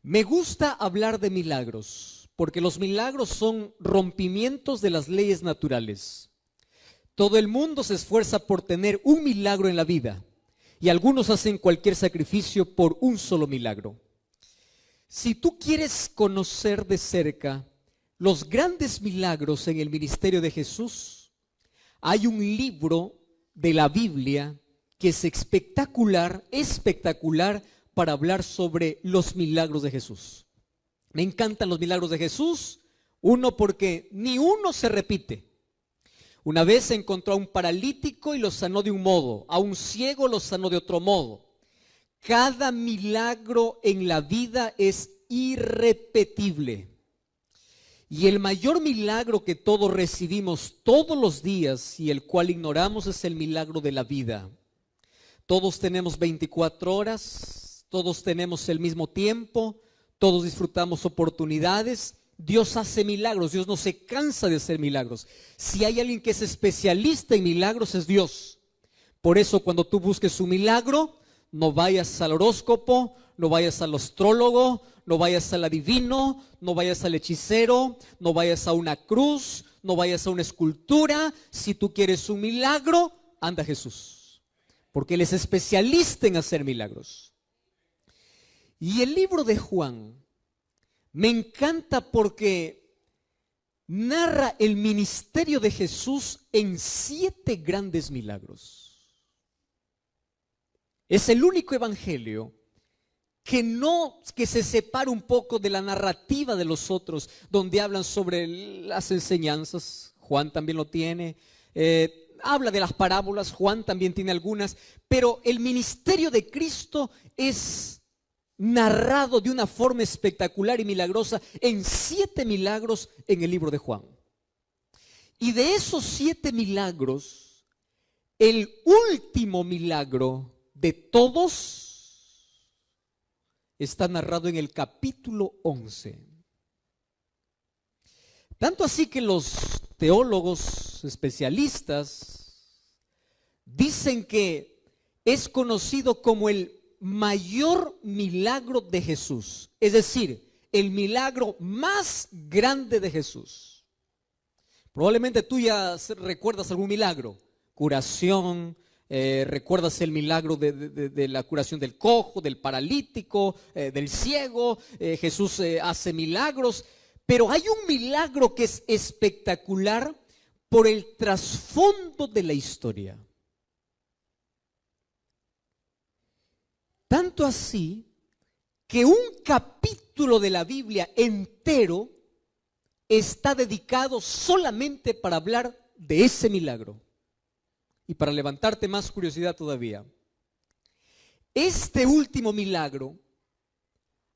Me gusta hablar de milagros, porque los milagros son rompimientos de las leyes naturales. Todo el mundo se esfuerza por tener un milagro en la vida, y algunos hacen cualquier sacrificio por un solo milagro. Si tú quieres conocer de cerca los grandes milagros en el ministerio de Jesús, hay un libro de la Biblia que es espectacular para hablar sobre los milagros de Jesús. Me encantan los milagros de Jesús, uno porque ni uno se repite. Una vez encontró a un paralítico y lo sanó de un modo, a un ciego lo sanó de otro modo. Cada milagro en la vida es irrepetible. Y el mayor milagro que todos recibimos todos los días y el cual ignoramos es el milagro de la vida. Todos tenemos 24 horas, todos tenemos el mismo tiempo, todos disfrutamos oportunidades. Dios hace milagros, Dios no se cansa de hacer milagros. Si hay alguien que es especialista en milagros es Dios. Por eso cuando tú busques un milagro, no vayas al horóscopo, no vayas al astrólogo, no vayas al adivino, no vayas al hechicero, no vayas a una cruz, no vayas a una escultura. Si tú quieres un milagro, anda a Jesús, porque Él es especialista en hacer milagros. Y el libro de Juan me encanta porque narra el ministerio de Jesús en 7 grandes milagros. Es el único evangelio que se separa un poco de la narrativa de los otros, donde hablan sobre las enseñanzas. Juan también lo tiene. Habla de las parábolas, Juan también tiene algunas, pero el ministerio de Cristo es narrado de una forma espectacular y milagrosa en 7 milagros en el libro de Juan. Y de esos 7 milagros, el último milagro de todos está narrado en el capítulo 11. Tanto así que los teólogos especialistas dicen que es conocido como el mayor milagro de Jesús, es decir, el milagro más grande de Jesús. Probablemente tú ya recuerdas algún milagro, curación, recuerdas el milagro de la curación del cojo, del paralítico, del ciego. Jesús hace milagros, pero hay un milagro que es espectacular por el trasfondo de la historia. Tanto así que un capítulo de la Biblia entero está dedicado solamente para hablar de ese milagro. Y para levantarte más curiosidad todavía, este último milagro,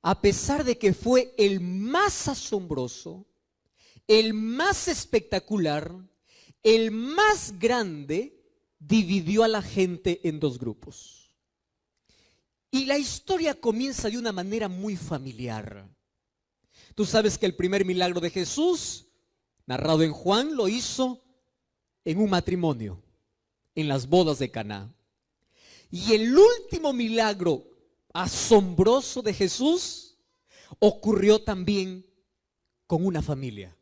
a pesar de que fue el más asombroso, el más espectacular, el más grande, dividió a la gente en 2 grupos. Y la historia comienza de una manera muy familiar. Tú sabes que el primer milagro de Jesús, narrado en Juan, lo hizo en un matrimonio, en las bodas de Caná. Y el último milagro asombroso de Jesús ocurrió también con una familia.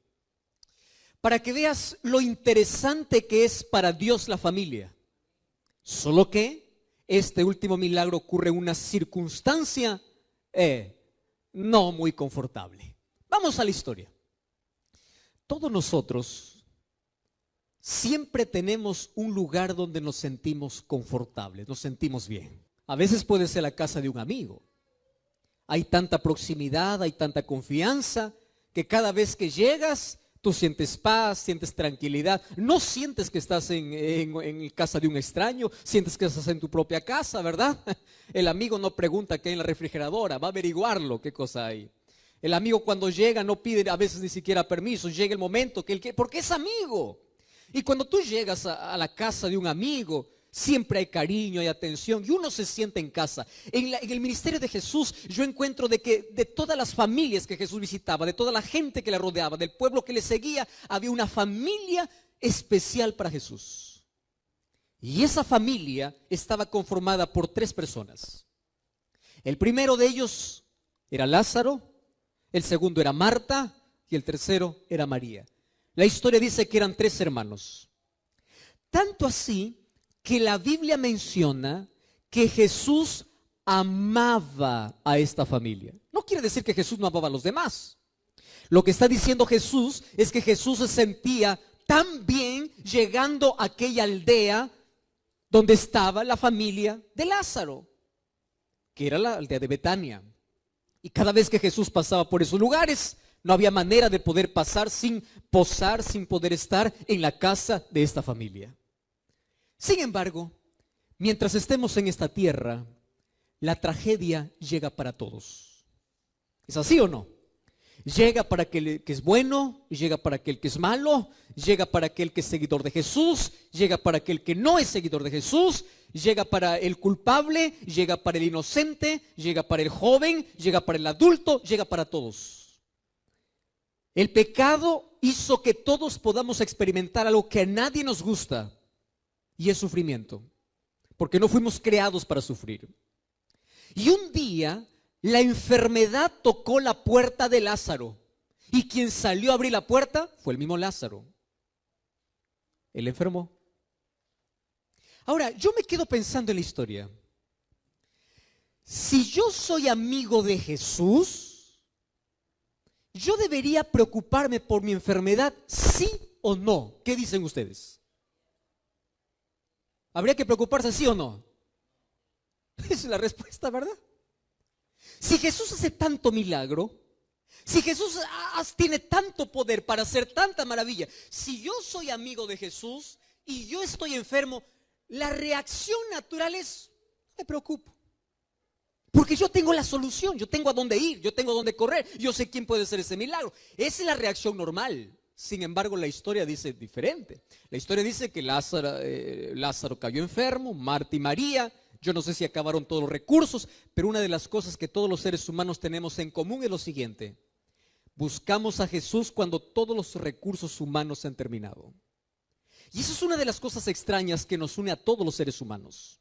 Para que veas lo interesante que es para Dios la familia. Solo que este último milagro ocurre en una circunstancia no muy confortable. Vamos a la historia. Todos nosotros siempre tenemos un lugar donde nos sentimos confortables, nos sentimos bien. A veces puede ser la casa de un amigo. Hay tanta proximidad, hay tanta confianza, que cada vez que llegas, tú sientes paz, sientes tranquilidad. No sientes que estás en casa de un extraño, sientes que estás en tu propia casa, ¿verdad? El amigo no pregunta qué hay en la refrigeradora, va a averiguarlo qué cosa hay. El amigo cuando llega no pide a veces ni siquiera permiso, llega el momento que él quiere, porque es amigo. Y cuando tú llegas a la casa de un amigo, siempre hay cariño, hay atención y uno se siente en casa. En el ministerio de Jesús yo encuentro de que de todas las familias que Jesús visitaba, de toda la gente que le rodeaba, del pueblo que le seguía, había una familia especial para Jesús. Y esa familia estaba conformada por 3 personas. El primero de ellos era Lázaro, el segundo era Marta y el tercero era María. La historia dice que eran 3 hermanos. Tanto así que la Biblia menciona que Jesús amaba a esta familia. No quiere decir que Jesús no amaba a los demás. Lo que está diciendo Jesús es que Jesús se sentía tan bien llegando a aquella aldea donde estaba la familia de Lázaro, que era la aldea de Betania. Y cada vez que Jesús pasaba por esos lugares, no había manera de poder pasar sin posar, sin poder estar en la casa de esta familia. Sin embargo, mientras estemos en esta tierra, la tragedia llega para todos. ¿Es así o no? Llega para aquel que es bueno, llega para aquel que es malo, llega para aquel que es seguidor de Jesús, llega para aquel que no es seguidor de Jesús, llega para el culpable, llega para el inocente, llega para el joven, llega para el adulto, llega para todos. El pecado hizo que todos podamos experimentar algo que a nadie nos gusta, y es sufrimiento, porque no fuimos creados para sufrir. Y un día la enfermedad tocó la puerta de Lázaro, y quien salió a abrir la puerta fue el mismo Lázaro. Él enfermó. Ahora, yo me quedo pensando en la historia. Si yo soy amigo de Jesús, ¿yo debería preocuparme por mi enfermedad, sí o no? ¿Qué dicen ustedes? ¿Habría que preocuparse sí o no? Esa es la respuesta, ¿verdad? Si Jesús hace tanto milagro, si Jesús tiene tanto poder para hacer tanta maravilla, si yo soy amigo de Jesús y yo estoy enfermo, la reacción natural es: me preocupo. Porque yo tengo la solución, yo tengo a dónde ir, yo tengo a dónde correr, yo sé quién puede hacer ese milagro. Esa es la reacción normal. Sin embargo, la historia dice diferente. La historia dice que Lázaro cayó enfermo, Marta y María. Yo no sé si acabaron todos los recursos, pero una de las cosas que todos los seres humanos tenemos en común es lo siguiente: buscamos a Jesús cuando todos los recursos humanos se han terminado. Y eso es una de las cosas extrañas que nos une a todos los seres humanos.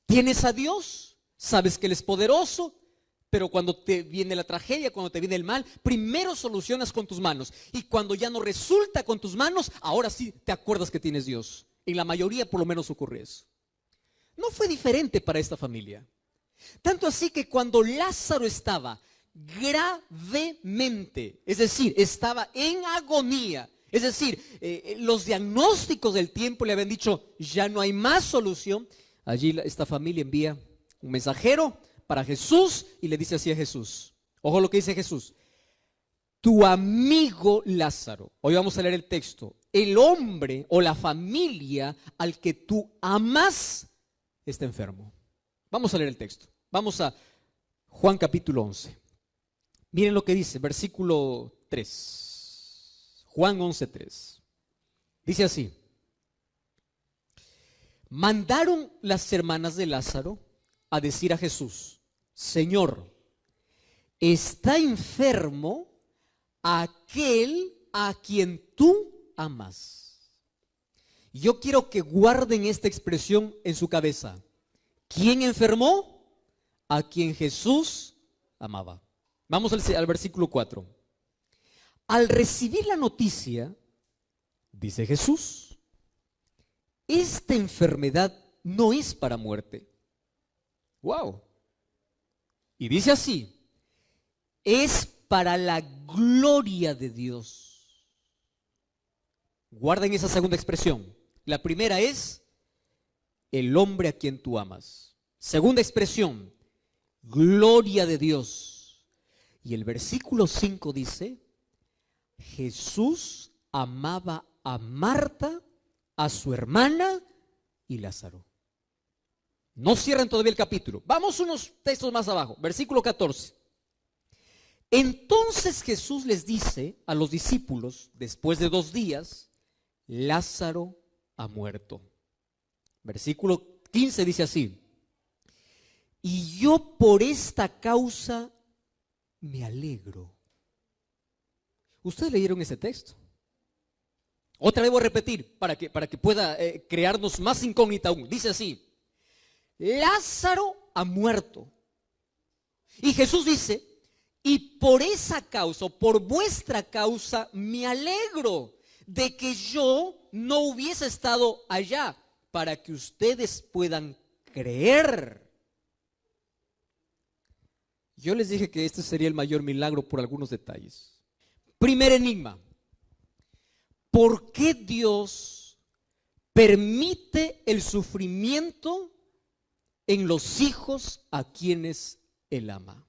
Tienes a Dios, sabes que Él es poderoso, pero cuando te viene la tragedia, cuando te viene el mal, primero solucionas con tus manos. Y cuando ya no resulta con tus manos, ahora sí te acuerdas que tienes Dios. En la mayoría por lo menos ocurre eso. No fue diferente para esta familia. Tanto así que cuando Lázaro estaba gravemente, es decir, estaba en agonía, es decir, los diagnósticos del tiempo le habían dicho: ya no hay más solución. Allí esta familia envía un mensajero para Jesús y le dice así a Jesús. Ojo lo que dice Jesús: tu amigo Lázaro. Hoy vamos a leer el texto. El hombre o la familia al que tú amas está enfermo. Vamos a leer el texto. Vamos a Juan capítulo 11. Miren lo que dice, versículo 3. Juan 11:3. Dice así: mandaron las hermanas de Lázaro a decir a Jesús: Señor, está enfermo aquel a quien tú amas. Yo quiero que guarden esta expresión en su cabeza. ¿Quién enfermó? A quien Jesús amaba. Vamos al versículo 4. Al recibir la noticia, dice Jesús: esta enfermedad no es para muerte. Wow. Y dice así: es para la gloria de Dios. Guarden esa segunda expresión. La primera es el hombre a quien tú amas. Segunda expresión, gloria de Dios. Y el versículo 5 dice: Jesús amaba a Marta, a su hermana y Lázaro. No cierren todavía el capítulo. Vamos unos textos más abajo. Versículo 14. Entonces Jesús les dice a los discípulos, después de 2 días, Lázaro ha muerto. Versículo 15 dice así: y yo por esta causa me alegro. ¿Ustedes leyeron ese texto? Otra vez voy a repetir para que pueda crearnos más incógnita aún. Dice así: Lázaro ha muerto. Y Jesús dice, y por esa causa, o por vuestra causa, me alegro de que yo no hubiese estado allá, para que ustedes puedan creer. Yo les dije que este sería el mayor milagro por algunos detalles. Primer enigma. ¿Por qué Dios permite el sufrimiento en los hijos a quienes Él ama?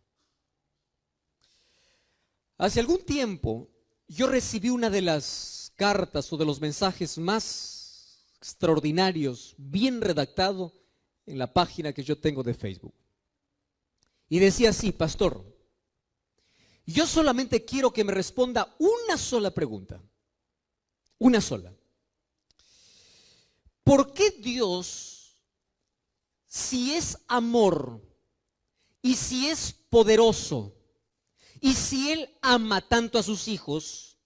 Hace algún tiempo yo recibí una de las cartas o de los mensajes más extraordinarios, bien redactado, en la página que yo tengo de Facebook. Y decía así: pastor, yo solamente quiero que me responda una sola pregunta. Una sola. ¿Por qué Dios, si es amor y si es poderoso y si Él ama tanto a sus hijos,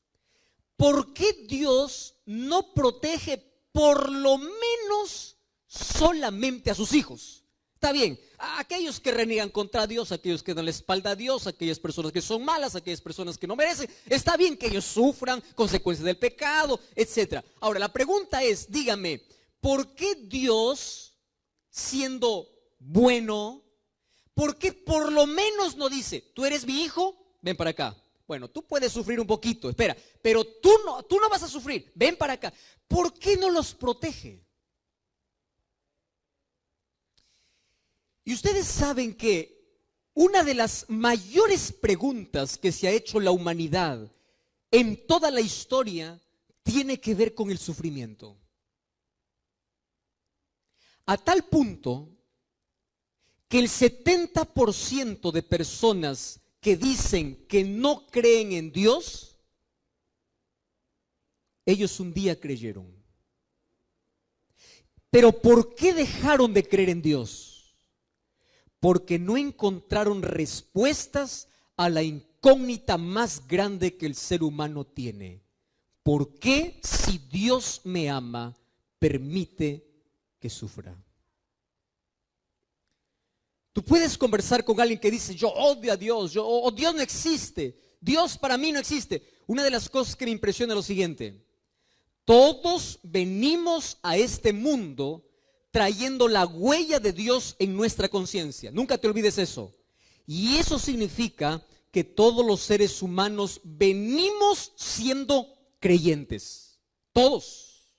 por qué Dios no protege por lo menos solamente a sus hijos? Está bien, a aquellos que reniegan contra Dios, aquellos que dan la espalda a Dios, aquellas personas que son malas, aquellas personas que no merecen, está bien que ellos sufran consecuencias del pecado, etc. Ahora, la pregunta es, dígame, ¿por qué Dios, siendo bueno, por qué por lo menos no dice, tú eres mi hijo, ven para acá? Bueno, tú puedes sufrir un poquito, espera, pero tú no vas a sufrir, ven para acá. ¿Por qué no los protege? Y ustedes saben que una de las mayores preguntas que se ha hecho la humanidad en toda la historia tiene que ver con el sufrimiento. A tal punto que el 70% de personas que dicen que no creen en Dios, ellos un día creyeron. Pero ¿por qué dejaron de creer en Dios? Porque no encontraron respuestas a la incógnita más grande que el ser humano tiene. ¿Por qué, si Dios me ama, permite que sufra? Tú puedes conversar con alguien que dice, yo odio a Dios, Dios no existe, Dios para mí no existe. Una de las cosas que me impresiona es lo siguiente: todos venimos a este mundo trayendo la huella de Dios en nuestra conciencia. Nunca te olvides eso. Y eso significa que todos los seres humanos venimos siendo creyentes. Todos.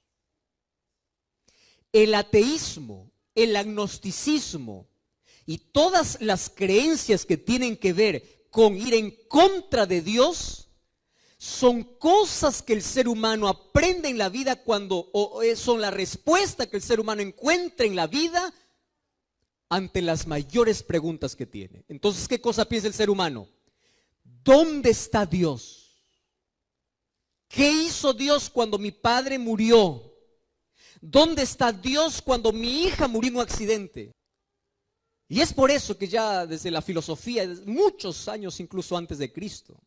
El ateísmo, el agnosticismo y todas las creencias que tienen que ver con ir en contra de Dios son cosas que el ser humano aprende en la vida son la respuesta que el ser humano encuentra en la vida ante las mayores preguntas que tiene. Entonces, ¿qué cosa piensa el ser humano? ¿Dónde está Dios? ¿Qué hizo Dios cuando mi padre murió? ¿Dónde está Dios cuando mi hija murió en un accidente? Y es por eso que ya desde la filosofía, desde muchos años incluso antes de Cristo,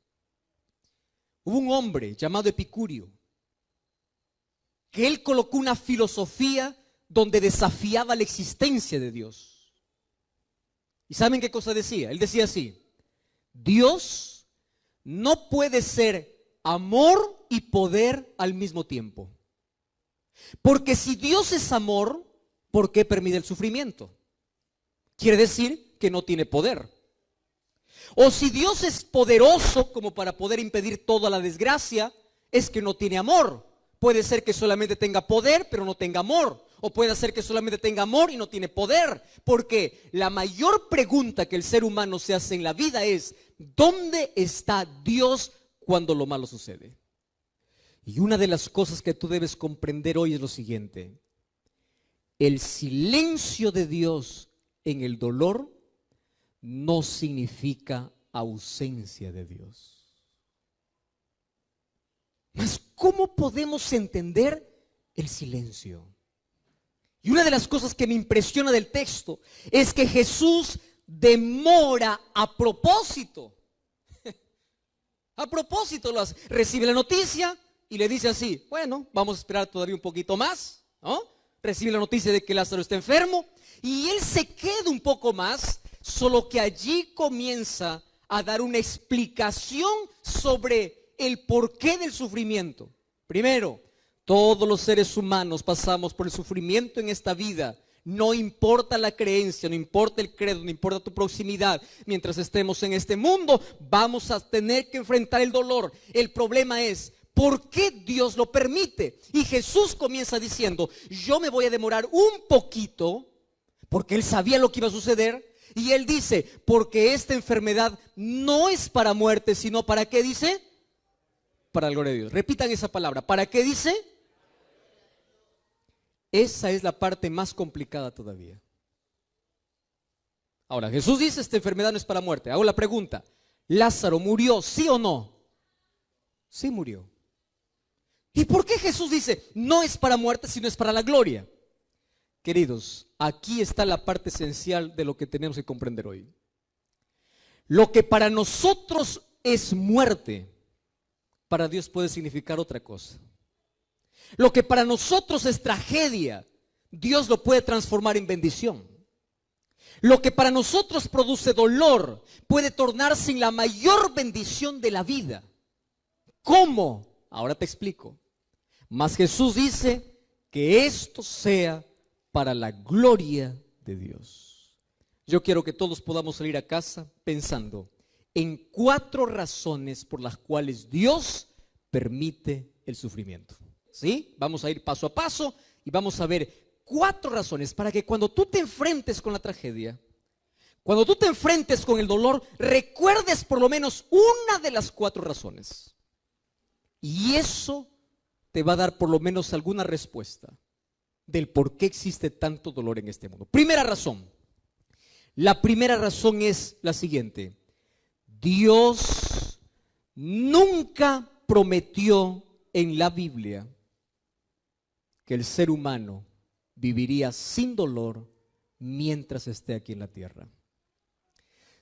hubo un hombre llamado Epicurio, que él colocó una filosofía donde desafiaba la existencia de Dios. ¿Y saben qué cosa decía? Él decía así: Dios no puede ser amor y poder al mismo tiempo. Porque si Dios es amor, ¿por qué permite el sufrimiento? Quiere decir que no tiene poder. O si Dios es poderoso como para poder impedir toda la desgracia, es que no tiene amor. Puede ser que solamente tenga poder, pero no tenga amor. O puede ser que solamente tenga amor y no tiene poder. Porque la mayor pregunta que el ser humano se hace en la vida es: ¿dónde está Dios cuando lo malo sucede? Y una de las cosas que tú debes comprender hoy es lo siguiente: el silencio de Dios en el dolor no significa ausencia de Dios. Mas, ¿cómo podemos entender el silencio? Y una de las cosas que me impresiona del texto es que Jesús demora a propósito. A propósito lo hace. Recibe la noticia y le dice así: bueno, vamos a esperar todavía un poquito más, ¿no? Recibe la noticia de que Lázaro está enfermo y él se queda un poco más solo que allí comienza a dar una explicación sobre el porqué del sufrimiento. Primero, todos los seres humanos pasamos por el sufrimiento en esta vida. No importa la creencia, no importa el credo, no importa tu proximidad. Mientras estemos en este mundo, vamos a tener que enfrentar el dolor. El problema es, ¿por qué Dios lo permite? Y Jesús comienza diciendo, yo me voy a demorar un poquito, porque Él sabía lo que iba a suceder. Y Él dice, porque esta enfermedad no es para muerte, sino ¿para qué dice? Para la gloria de Dios. Repitan esa palabra, ¿para qué dice? Esa es la parte más complicada todavía. Ahora, Jesús dice, esta enfermedad no es para muerte. Hago la pregunta, ¿Lázaro murió, sí o no? Sí murió. ¿Y por qué Jesús dice, no es para muerte, sino es para la gloria? Queridos, aquí está la parte esencial de lo que tenemos que comprender hoy. Lo que para nosotros es muerte, para Dios puede significar otra cosa. Lo que para nosotros es tragedia, Dios lo puede transformar en bendición. Lo que para nosotros produce dolor puede tornarse en la mayor bendición de la vida. ¿Cómo? Ahora te explico. Mas Jesús dice que esto sea para la gloria de Dios. Yo quiero que todos podamos salir a casa pensando en 4 razones por las cuales Dios permite el sufrimiento. ¿Sí? Vamos a ir paso a paso y vamos a ver 4 razones para que cuando tú te enfrentes con la tragedia, cuando tú te enfrentes con el dolor, recuerdes por lo menos una de las 4 razones. Y eso te va a dar por lo menos alguna respuesta del por qué existe tanto dolor en este mundo. Primera razón. La primera razón es la siguiente. Dios nunca prometió en la Biblia que el ser humano viviría sin dolor mientras esté aquí en la tierra.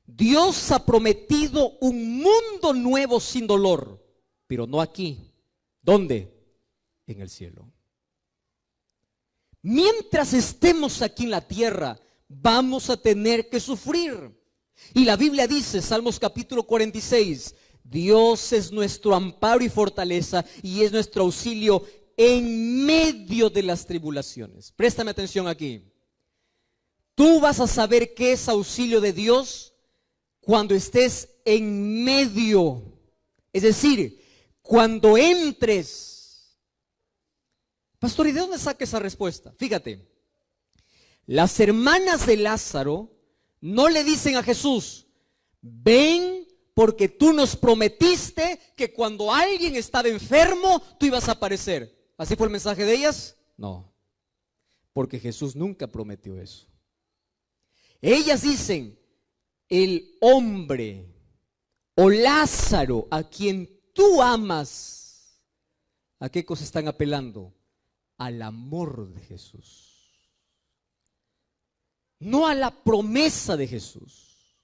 Dios ha prometido un mundo nuevo sin dolor, pero no aquí. ¿Dónde? En el cielo. Mientras estemos aquí en la tierra, vamos a tener que sufrir. Y la Biblia dice, Salmos capítulo 46, Dios es nuestro amparo y fortaleza y es nuestro auxilio en medio de las tribulaciones. Préstame atención aquí. Tú vas a saber qué es auxilio de Dios cuando estés en medio. Es decir, cuando entres. Pastor, ¿y de dónde saca esa respuesta? Fíjate, las hermanas de Lázaro no le dicen a Jesús, ven porque tú nos prometiste que cuando alguien estaba enfermo, tú ibas a aparecer. ¿Así fue el mensaje de ellas? No, porque Jesús nunca prometió eso. Ellas dicen, el hombre o Lázaro a quien tú amas, ¿a qué cosa están apelando? Al amor de Jesús, no a la promesa de Jesús.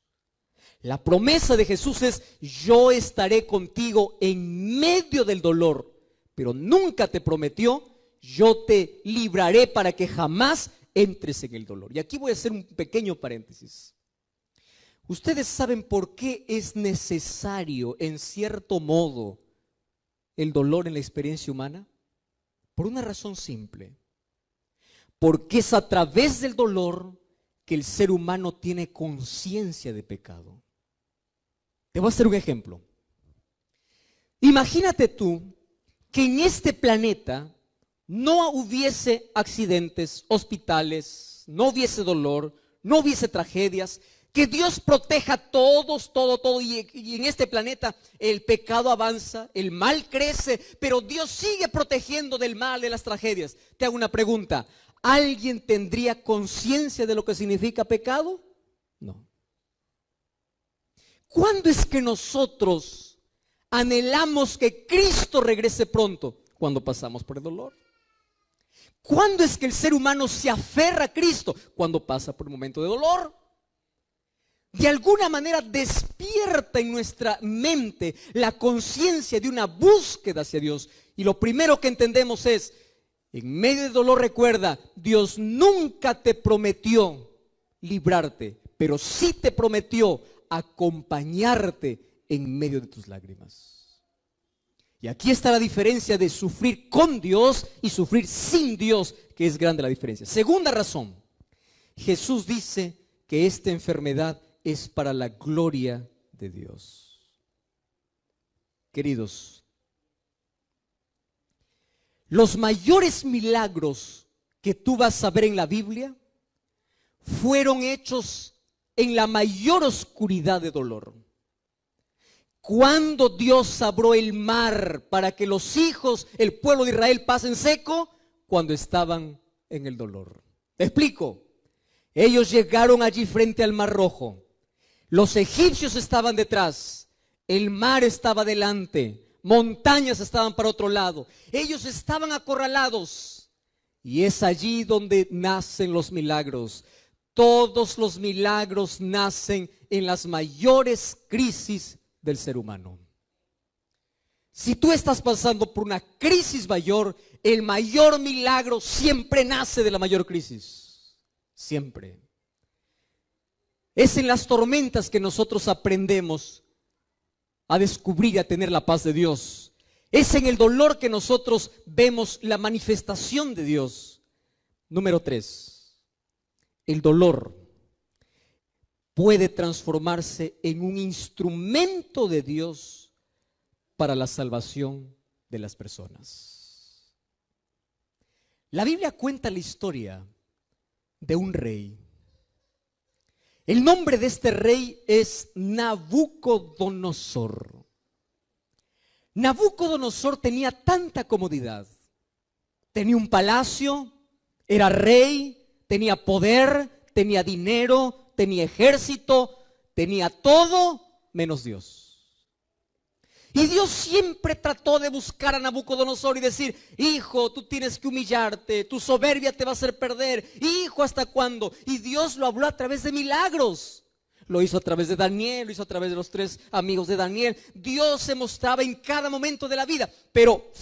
La promesa de Jesús es, yo estaré contigo en medio del dolor, pero nunca te prometió, yo te libraré para que jamás entres en el dolor. Y aquí voy a hacer un pequeño paréntesis. ¿Ustedes saben por qué es necesario, en cierto modo, el dolor en la experiencia humana? Por una razón simple. Porque es a través del dolor que el ser humano tiene conciencia de pecado. Te voy a hacer un ejemplo. Imagínate tú que en este planeta no hubiese accidentes, hospitales, no hubiese dolor, no hubiese tragedias, que Dios proteja a todos, todo, y en este planeta el pecado avanza, el mal crece, pero Dios sigue protegiendo del mal, de las tragedias. Te hago una pregunta, ¿alguien tendría conciencia de lo que significa pecado? No. ¿Cuándo es que nosotros anhelamos que Cristo regrese pronto? Cuando pasamos por el dolor. ¿Cuándo es que el ser humano se aferra a Cristo? Cuando pasa por un momento de dolor. De alguna manera despierta en nuestra mente la conciencia de una búsqueda hacia Dios. Y lo primero que entendemos es, en medio del dolor recuerda, Dios nunca te prometió librarte, pero sí te prometió acompañarte en medio de tus lágrimas. Y aquí está la diferencia de sufrir con Dios y sufrir sin Dios, que es grande la diferencia. Segunda razón, Jesús dice que esta enfermedad es para la gloria de Dios. Queridos, los mayores milagros que tú vas a ver en la Biblia fueron hechos en la mayor oscuridad de dolor. Cuando Dios abrió el mar para que los hijos, el pueblo de Israel, pasen seco, cuando estaban en el dolor. Te explico. Ellos llegaron allí frente al Mar Rojo. Los egipcios estaban detrás. El mar estaba delante. Montañas estaban para otro lado. Ellos estaban acorralados. Y es allí donde nacen los milagros. Todos los milagros nacen en las mayores crisis del ser humano. Si tú estás pasando por una crisis mayor, el mayor milagro siempre nace de la mayor crisis. Siempre. Es en las tormentas que nosotros aprendemos a descubrir y a tener la paz de Dios. Es en el dolor que nosotros vemos la manifestación de Dios. Número 3. El dolor puede transformarse en un instrumento de Dios para la salvación de las personas. La Biblia cuenta la historia de un rey. El nombre de este rey es Nabucodonosor. Nabucodonosor tenía tanta comodidad. Tenía un palacio, era rey, tenía poder, tenía dinero, tenía ejército, tenía todo menos Dios. Y Dios siempre trató de buscar a Nabucodonosor y decir: hijo, tú tienes que humillarte, tu soberbia te va a hacer perder. Hijo, ¿hasta cuándo? Y Dios lo habló a través de milagros. Lo hizo a través de Daniel, lo hizo a través de los 3 amigos de Daniel. Dios se mostraba en cada momento de la vida. Pero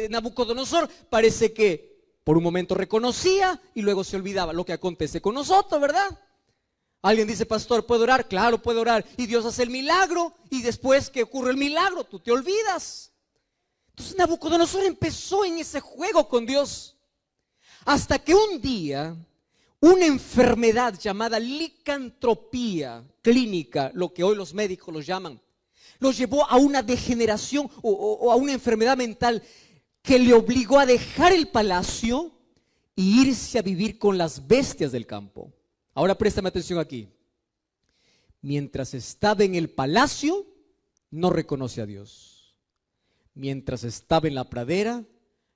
Nabucodonosor parece que por un momento reconocía y luego se olvidaba. Lo que acontece con nosotros, ¿verdad? Alguien dice: pastor, ¿puedo orar? Claro, puedo orar. Y Dios hace el milagro, y después que ocurre el milagro, tú te olvidas. Entonces Nabucodonosor empezó en ese juego con Dios, hasta que un día una enfermedad llamada licantropía clínica, lo que hoy los médicos lo llaman, lo llevó a una degeneración o a una enfermedad mental que le obligó a dejar el palacio e irse a vivir con las bestias del campo. Ahora préstame atención aquí. Mientras estaba en el palacio, no reconoce a Dios. Mientras estaba en la pradera,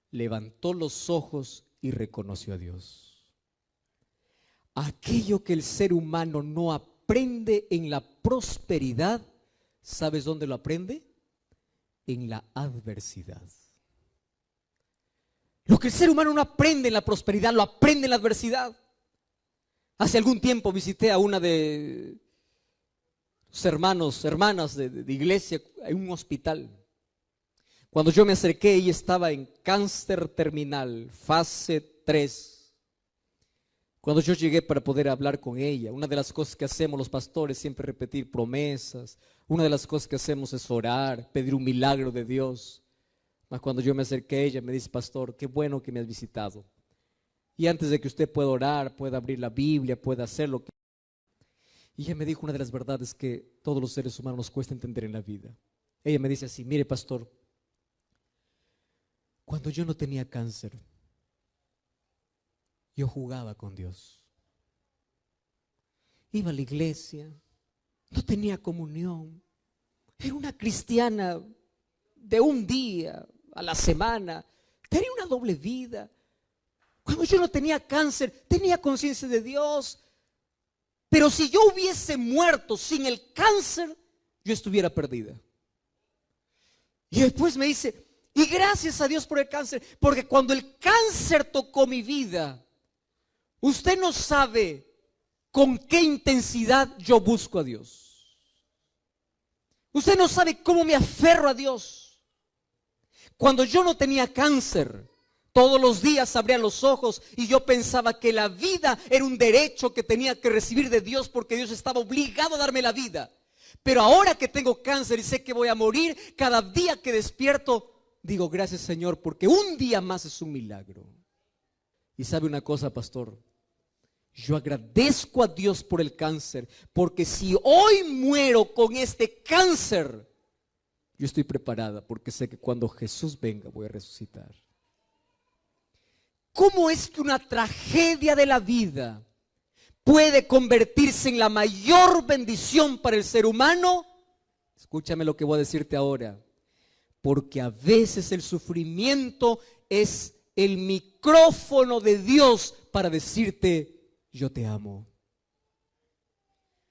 levantó los ojos y reconoció a Dios. Aquello que el ser humano no aprende en la prosperidad, ¿sabes dónde lo aprende? En la adversidad. Lo que el ser humano no aprende en la prosperidad, lo aprende en la adversidad. Hace algún tiempo visité a una de sus hermanas de iglesia en un hospital. Cuando yo me acerqué, ella estaba en cáncer terminal, fase 3. Cuando yo llegué para poder hablar con ella, una de las cosas que hacemos los pastores es siempre repetir promesas. Una de las cosas que hacemos es orar, pedir un milagro de Dios. Mas cuando yo me acerqué a ella, me dice: pastor, qué bueno que me has visitado. Y antes de que usted pueda orar, pueda abrir la Biblia, pueda hacer lo que... Y ella me dijo una de las verdades que todos los seres humanos nos cuesta entender en la vida. Ella me dice así: mire, pastor, cuando yo no tenía cáncer, yo jugaba con Dios. Iba a la iglesia, no tenía comunión. Era una cristiana de un día a la semana. Tenía una doble vida. Cuando yo no tenía cáncer, tenía conciencia de Dios. Pero si yo hubiese muerto sin el cáncer, yo estuviera perdida. Y después me dice: y gracias a Dios por el cáncer, porque cuando el cáncer tocó mi vida, usted no sabe con qué intensidad yo busco a Dios. Usted no sabe cómo me aferro a Dios. Cuando yo no tenía cáncer, Todos los días abría los ojos y yo pensaba que la vida era un derecho que tenía que recibir de Dios porque Dios estaba obligado a darme la vida. Pero ahora que tengo cáncer y sé que voy a morir, cada día que despierto, digo gracias Señor porque un día más es un milagro. Y sabe una cosa, pastor, yo agradezco a Dios por el cáncer, porque si hoy muero con este cáncer, yo estoy preparada porque sé que cuando Jesús venga voy a resucitar. ¿Cómo es que una tragedia de la vida puede convertirse en la mayor bendición para el ser humano? Escúchame lo que voy a decirte ahora. Porque a veces el sufrimiento es el micrófono de Dios para decirte, yo te amo.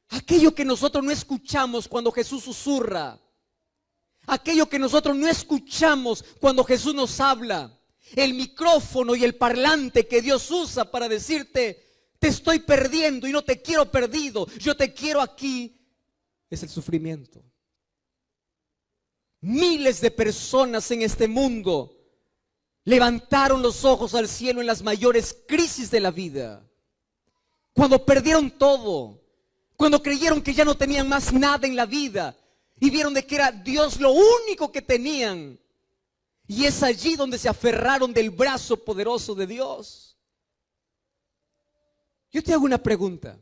Aquello que nosotros no escuchamos cuando Jesús susurra. Aquello que nosotros no escuchamos cuando Jesús nos habla. El micrófono y el parlante que Dios usa para decirte, te estoy perdiendo y no te quiero perdido, yo te quiero aquí, es el sufrimiento. Miles de personas en este mundo levantaron los ojos al cielo en las mayores crisis de la vida. Cuando perdieron todo, cuando creyeron que ya no tenían más nada en la vida y vieron de que era Dios lo único que tenían. Y es allí donde se aferraron del brazo poderoso de Dios. Yo te hago una pregunta.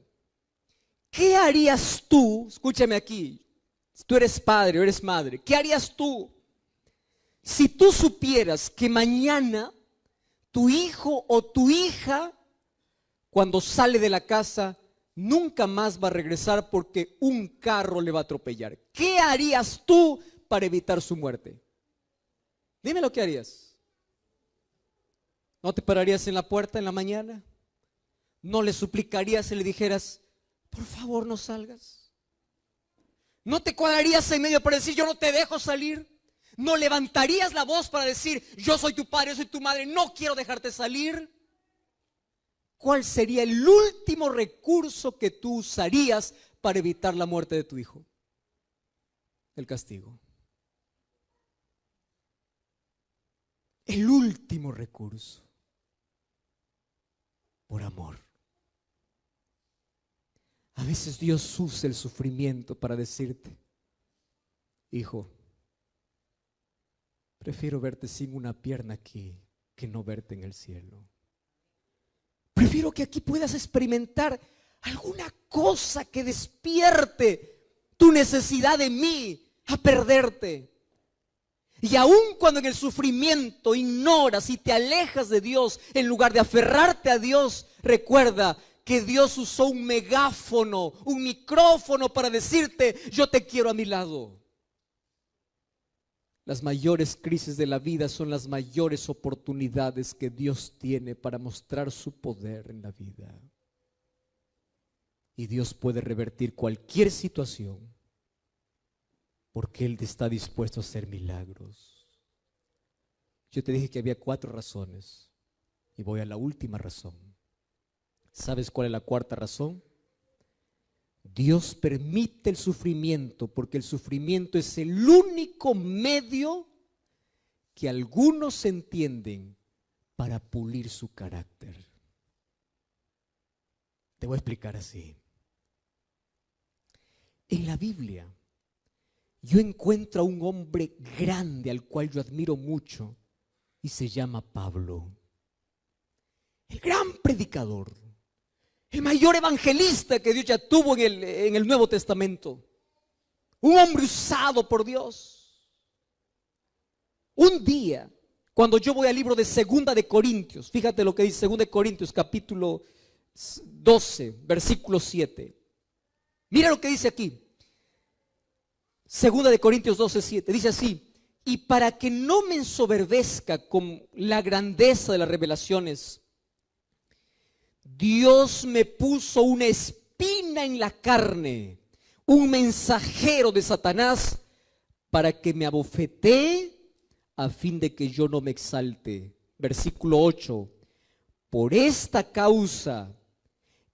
¿Qué harías tú? Escúchame aquí. Si tú eres padre o eres madre, ¿qué harías tú si tú supieras que mañana tu hijo o tu hija, cuando sale de la casa, nunca más va a regresar porque un carro le va a atropellar? ¿Qué harías tú para evitar su muerte? Dime lo que harías. ¿No te pararías en la puerta en la mañana? ¿No le suplicarías y le dijeras, por favor no salgas? ¿No te cuadrarías en medio para decir, yo no te dejo salir? ¿No levantarías la voz para decir, yo soy tu padre, yo soy tu madre, no quiero dejarte salir? ¿Cuál sería el último recurso que tú usarías para evitar la muerte de tu hijo? El castigo. El último recurso, por amor. A veces Dios usa el sufrimiento para decirte, hijo, prefiero verte sin una pierna aquí que no verte en el cielo. Prefiero que aquí puedas experimentar alguna cosa que despierte tu necesidad de mí a perderte. Y aun cuando en el sufrimiento ignoras y te alejas de Dios, en lugar de aferrarte a Dios, recuerda que Dios usó un megáfono, un micrófono para decirte, yo te quiero a mi lado. Las mayores crisis de la vida son las mayores oportunidades que Dios tiene para mostrar su poder en la vida. Y Dios puede revertir cualquier situación, porque Él está dispuesto a hacer milagros. Yo te dije que había 4 razones y voy a la última razón. ¿Sabes cuál es la 4ª razón? Dios permite el sufrimiento porque el sufrimiento es el único medio que algunos entienden para pulir su carácter. Te voy a explicar así. En la Biblia yo encuentro a un hombre grande al cual yo admiro mucho y se llama Pablo. El gran predicador, el mayor evangelista que Dios ya tuvo en el Nuevo Testamento. Un hombre usado por Dios. Un día, cuando yo voy al libro de 2 de Corintios, fíjate lo que dice 2 de Corintios capítulo 12, versículo 7. Mira lo que dice aquí. 2 de Corintios 12, 7. Dice así: y para que no me ensoberbezca con la grandeza de las revelaciones, Dios me puso una espina en la carne, un mensajero de Satanás, para que me abofetee a fin de que yo no me exalte. Versículo 8. Por esta causa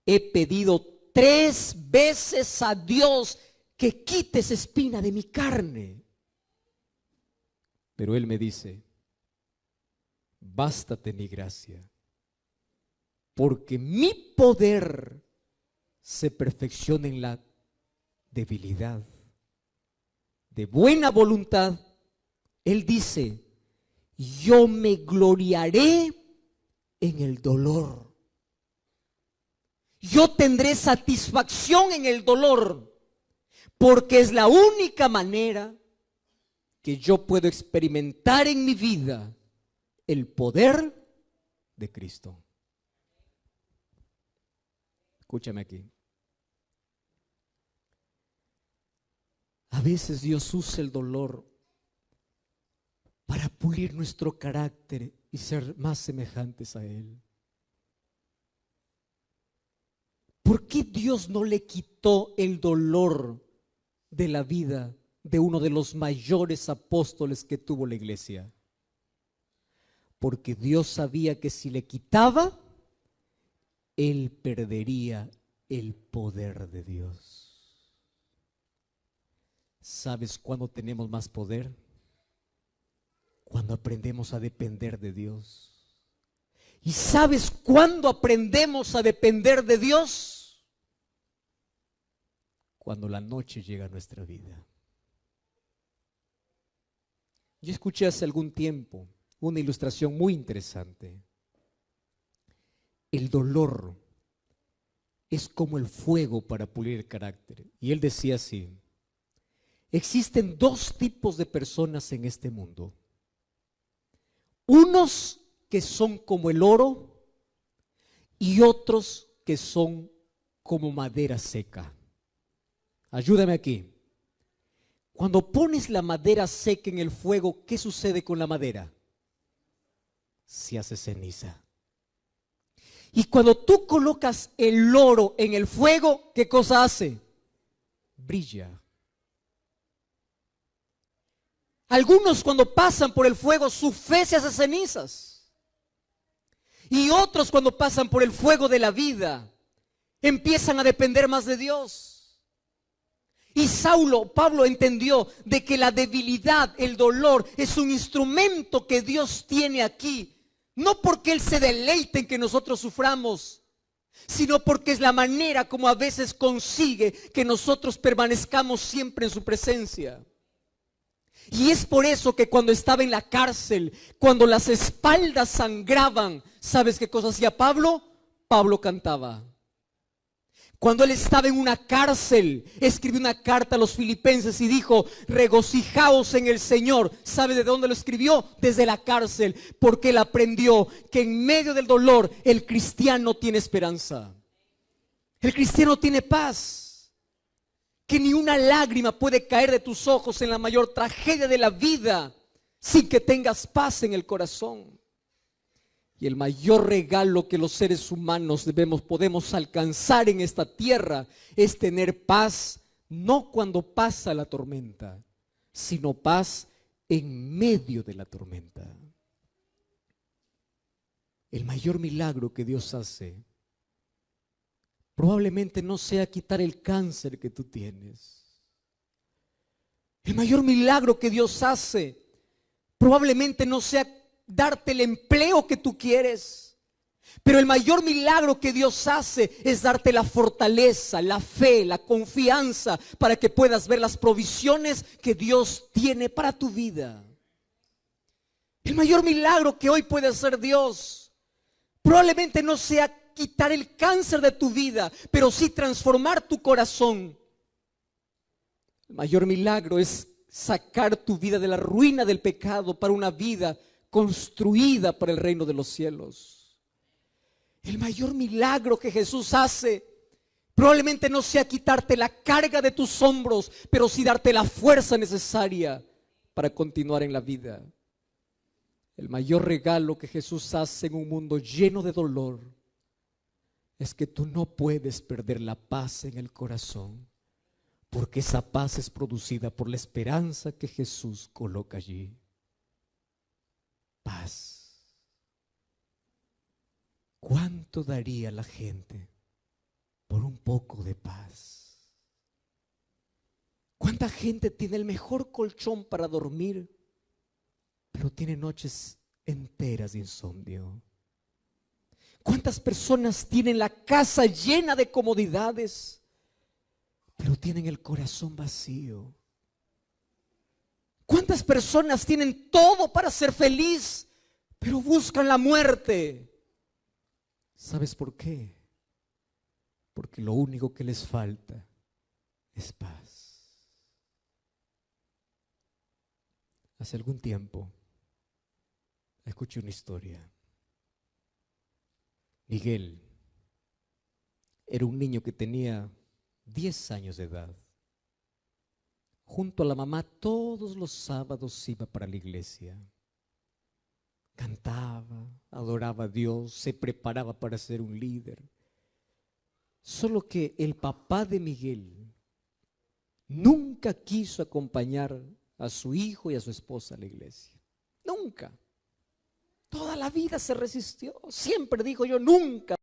he pedido 3 veces a Dios que quite esa espina de mi carne. Pero Él me dice, bástate mi gracia, porque mi poder se perfecciona en la debilidad. De buena voluntad, Él dice, yo me gloriaré en el dolor. Yo tendré satisfacción en el dolor, porque es la única manera que yo puedo experimentar en mi vida el poder de Cristo. Escúchame aquí. A veces Dios usa el dolor para pulir nuestro carácter y ser más semejantes a Él. ¿Por qué Dios no le quitó el dolor de la vida de uno de los mayores apóstoles que tuvo la iglesia? Porque Dios sabía que si le quitaba, él perdería el poder de Dios. ¿Sabes cuándo tenemos más poder? Cuando aprendemos a depender de Dios. ¿Y sabes cuándo aprendemos a depender de Dios? Cuando la noche llega a nuestra vida. Yo escuché hace algún tiempo una ilustración muy interesante. El dolor es como el fuego para pulir el carácter. Y él decía así: existen dos tipos de personas en este mundo. Unos que son como el oro y otros que son como madera seca. Ayúdame aquí. Cuando pones la madera seca en el fuego, ¿qué sucede con la madera? Se hace ceniza. Y cuando tú colocas el oro en el fuego, ¿qué cosa hace? Brilla. Algunos cuando pasan por el fuego, su fe se hace cenizas. Y otros cuando pasan por el fuego de la vida, empiezan a depender más de Dios. Y Pablo entendió de que la debilidad, el dolor, es un instrumento que Dios tiene aquí. No porque Él se deleite en que nosotros suframos, sino porque es la manera como a veces consigue que nosotros permanezcamos siempre en su presencia. Y es por eso que cuando estaba en la cárcel, cuando las espaldas sangraban, ¿sabes qué cosa hacía Pablo? Pablo cantaba. Cuando él estaba en una cárcel, escribió una carta a los filipenses y dijo: regocijaos en el Señor. ¿Sabe de dónde lo escribió? Desde la cárcel, porque él aprendió que en medio del dolor el cristiano tiene esperanza. El cristiano tiene paz. Que ni una lágrima puede caer de tus ojos en la mayor tragedia de la vida sin que tengas paz en el corazón. Y el mayor regalo que los seres humanos podemos alcanzar en esta tierra es tener paz, no cuando pasa la tormenta, sino paz en medio de la tormenta. El mayor milagro que Dios hace probablemente no sea quitar el cáncer que tú tienes. El mayor milagro que Dios hace probablemente no sea darte el empleo que tú quieres. Pero el mayor milagro que Dios hace es darte la fortaleza, la fe, la confianza para que puedas ver las provisiones que Dios tiene para tu vida. El mayor milagro que hoy puede hacer Dios probablemente no sea quitar el cáncer de tu vida, pero sí transformar tu corazón. El mayor milagro es sacar tu vida de la ruina del pecado para una vida construida para el reino de los cielos. El mayor milagro que Jesús hace probablemente no sea quitarte la carga de tus hombros, pero sí darte la fuerza necesaria para continuar en la vida. El mayor regalo que Jesús hace en un mundo lleno de dolor es que tú no puedes perder la paz en el corazón, porque esa paz es producida por la esperanza que Jesús coloca allí. Paz. ¿Cuánto daría la gente por un poco de paz? ¿Cuánta gente tiene el mejor colchón para dormir, pero tiene noches enteras de insomnio? ¿Cuántas personas tienen la casa llena de comodidades, pero tienen el corazón vacío? ¿Cuántas personas tienen todo para ser feliz, pero buscan la muerte? ¿Sabes por qué? Porque lo único que les falta es paz. Hace algún tiempo escuché una historia. Miguel era un niño que tenía 10 años de edad. Junto a la mamá todos los sábados iba para la iglesia. Cantaba, adoraba a Dios, se preparaba para ser un líder. Solo que el papá de Miguel nunca quiso acompañar a su hijo y a su esposa a la iglesia. Nunca. Toda la vida se resistió. Siempre dijo: yo nunca.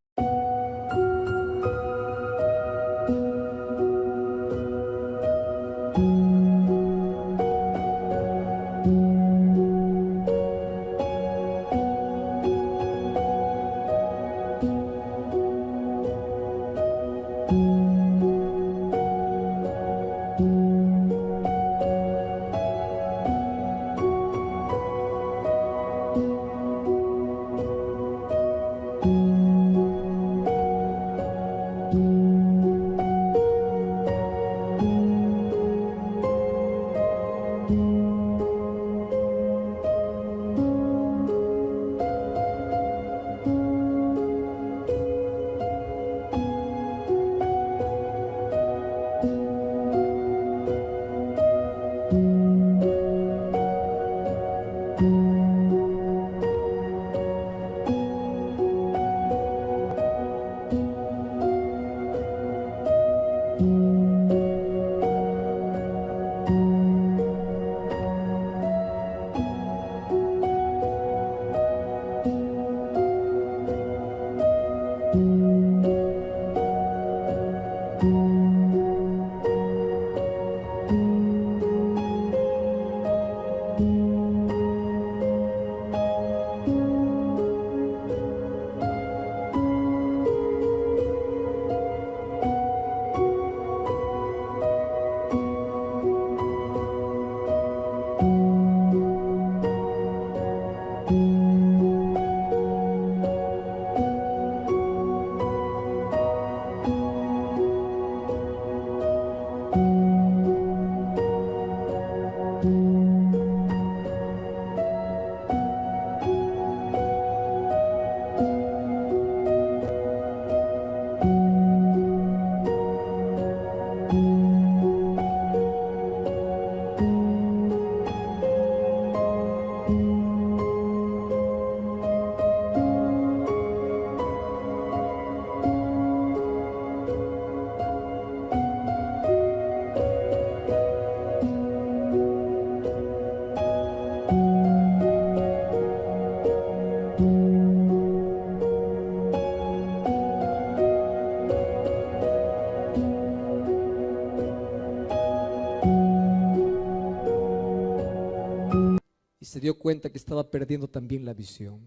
Y se dio cuenta que estaba perdiendo también la visión.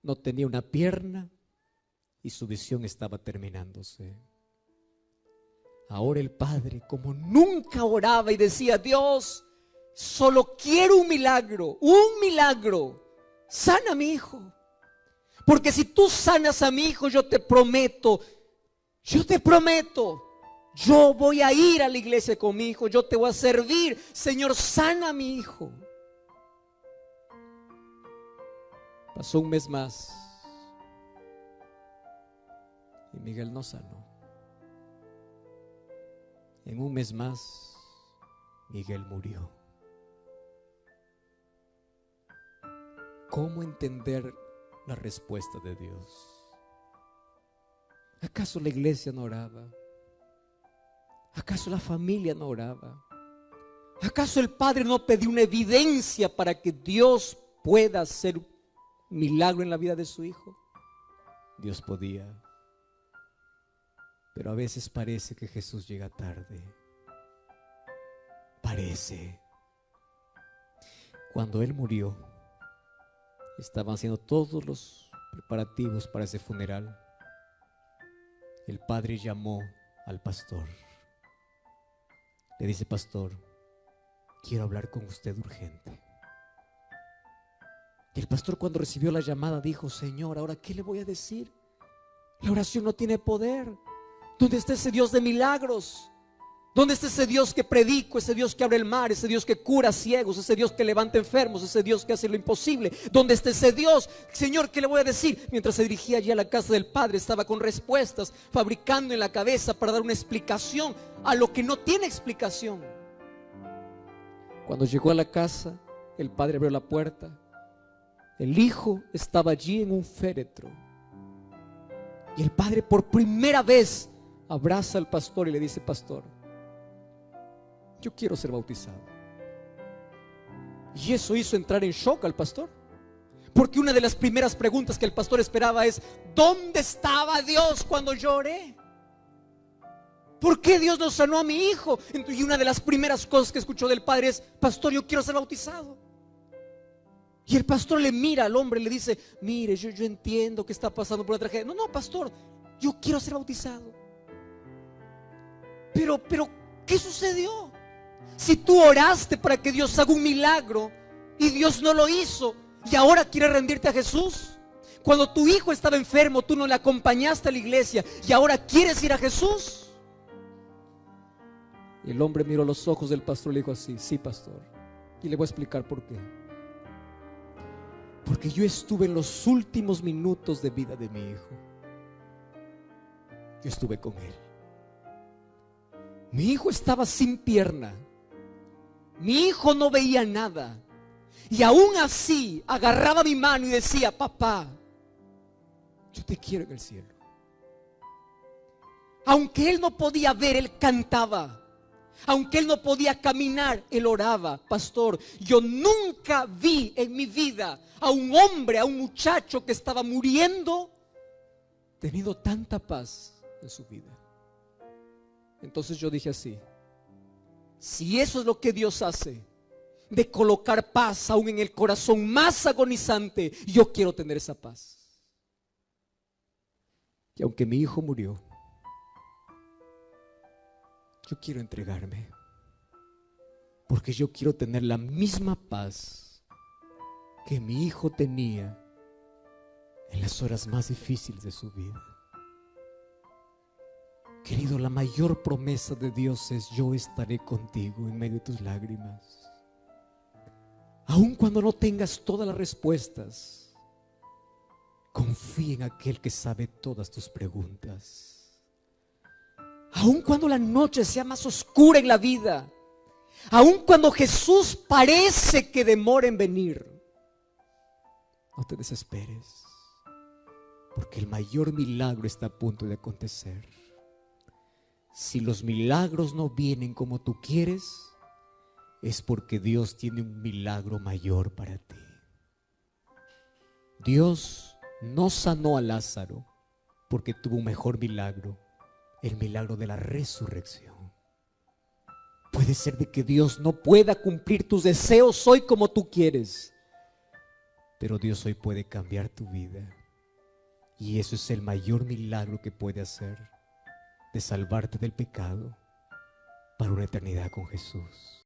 No tenía una pierna y su visión estaba terminándose. Ahora el padre, como nunca oraba y decía: Dios, solo quiero un milagro, sana a mi hijo. Porque si tú sanas a mi hijo, yo te prometo, yo voy a ir a la iglesia con mi hijo, yo te voy a servir. Señor, sana a mi hijo. Pasó un mes más y Miguel no sanó. En un mes más, Miguel murió. ¿Cómo entender la respuesta de Dios? ¿Acaso la iglesia no oraba? ¿Acaso la familia no oraba? ¿Acaso el padre no pidió una evidencia para que Dios pueda hacer un milagro en la vida de su hijo? Dios podía. Pero a veces parece que Jesús llega tarde. Parece. Cuando Él murió, Estaban haciendo todos los preparativos para ese funeral. El padre llamó al pastor. Le dice: pastor, quiero hablar con usted urgente. Y el pastor, cuando recibió la llamada, dijo: Señor, ¿ahora qué le voy a decir? La oración no tiene poder. ¿Dónde está ese Dios de milagros? ¿Dónde está ese Dios que predico, ese Dios que abre el mar, ese Dios que cura ciegos, ese Dios que levanta enfermos, ese Dios que hace lo imposible? ¿Dónde está ese Dios? Señor, ¿qué le voy a decir? Mientras se dirigía allí a la casa del padre, estaba con respuestas, fabricando en la cabeza para dar una explicación a lo que no tiene explicación. Cuando llegó a la casa, el padre abrió la puerta. El hijo estaba allí en un féretro. Y el padre por primera vez abraza al pastor y le dice: pastor, yo quiero ser bautizado. Y eso hizo entrar en shock al pastor, porque una de las primeras preguntas que el pastor esperaba es: ¿dónde estaba Dios cuando yo oré? ¿Por qué Dios no sanó a mi hijo? Y una de las primeras cosas que escuchó del padre es: pastor, yo quiero ser bautizado. Y el pastor le mira al hombre y le dice: mire, yo entiendo que está pasando por una tragedia. No, pastor, yo quiero ser bautizado. Pero, ¿qué sucedió? Si tú oraste para que Dios haga un milagro y Dios no lo hizo, y ahora quieres rendirte a Jesús. Cuando tu hijo estaba enfermo, tú no le acompañaste a la iglesia y ahora quieres ir a Jesús. Y el hombre miró los ojos del pastor y le dijo así: sí, pastor. Y le voy a explicar por qué. Porque yo estuve en los últimos minutos de vida de mi hijo. Yo estuve con él. Mi hijo estaba sin pierna. Mi hijo no veía nada. Y aún así agarraba mi mano y decía: papá, yo te quiero en el cielo. Aunque él no podía ver, él cantaba. Aunque él no podía caminar, él oraba. Pastor, yo nunca vi en mi vida a un hombre, a un muchacho que estaba muriendo, teniendo tanta paz en su vida. Entonces yo dije así: si eso es lo que Dios hace, de colocar paz aún en el corazón más agonizante, yo quiero tener esa paz. Y aunque mi hijo murió, yo quiero entregarme, porque yo quiero tener la misma paz que mi hijo tenía en las horas más difíciles de su vida. Querido, la mayor promesa de Dios es: yo estaré contigo en medio de tus lágrimas. Aun cuando no tengas todas las respuestas, confía en aquel que sabe todas tus preguntas. Aun cuando la noche sea más oscura en la vida, aun cuando Jesús parece que demora en venir, no te desesperes, porque el mayor milagro está a punto de acontecer. Si los milagros no vienen como tú quieres, es porque Dios tiene un milagro mayor para ti. Dios no sanó a Lázaro porque tuvo un mejor milagro, el milagro de la resurrección. Puede ser de que Dios no pueda cumplir tus deseos hoy como tú quieres, pero Dios hoy puede cambiar tu vida, y eso es el mayor milagro que puede hacer, de salvarte del pecado para una eternidad con Jesús.